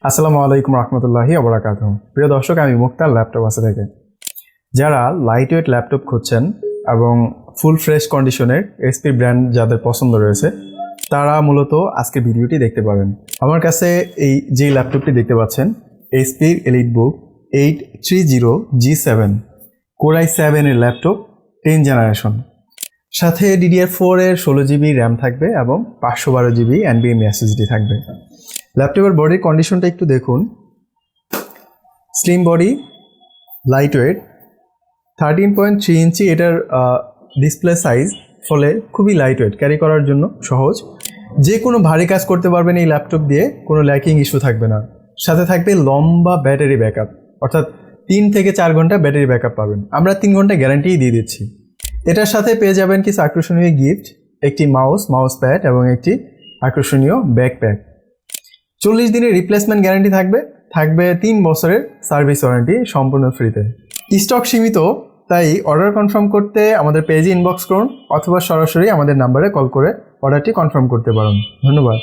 আসসালামু আলাইকুম রহমতুল্লাহি ওবরাকাতুহু। প্রিয় দর্শক, আমি মুক্তার ল্যাপটপ আছে থেকে যারা লাইট ওয়েট ল্যাপটপ খুঁজছেন এবং ফুল ফ্রেশ কন্ডিশনের এসপি ব্র্যান্ড যাদের পছন্দ রয়েছে তারা মূলত আজকে ভিডিওটি দেখতে পাবেন। আমার কাছে এই যে ল্যাপটপটি দেখতে পাচ্ছেন এসপির এলিটবুক 830G7 কোর i7 এর ল্যাপটপ 10 জেনারেশন, সাথে DDR4 এর 16GB র্যাম থাকবে এবং 512GB NVMe SSD থাকবে। ল্যাপটপের বডির কন্ডিশনটা একটু দেখুন। স্লিম বডি, লাইট ওয়েট, 13.3 ইঞ্চি এটার ডিসপ্লে সাইজ, ফলে খুবই লাইট ওয়েট, ক্যারি করার জন্য সহজ। যে কোনো ভারী কাজ করতে পারবেন এই ল্যাপটপ দিয়ে, কোনো ল্যাকিং ইস্যু থাকবে না। সাথে থাকবে লম্বা ব্যাটারি ব্যাকআপ, অর্থাৎ 3 থেকে 4 ঘন্টা ব্যাটারি ব্যাকআপ পাবেন। আমরা 3 ঘন্টা গ্যারান্টিই দিয়ে দিচ্ছি। এটার সাথে পেয়ে যাবেন কিছু আকর্ষণীয় গিফট, একটি মাউস প্যাড এবং একটি আকর্ষণীয় ব্যাকপ্যাক। 40 দিনের রিপ্লেসমেন্ট গ্যারান্টি থাকবে 3 বছরের সার্ভিস ওয়ারেন্টি সম্পূর্ণ ফ্রিতে। স্টক সীমিত, তাই অর্ডার কনফার্ম করতে আমাদের পেজে ইনবক্স করুন অথবা সরাসরি আমাদের নাম্বারে কল করে অর্ডারটি কনফার্ম করতে পারেন। ধন্যবাদ।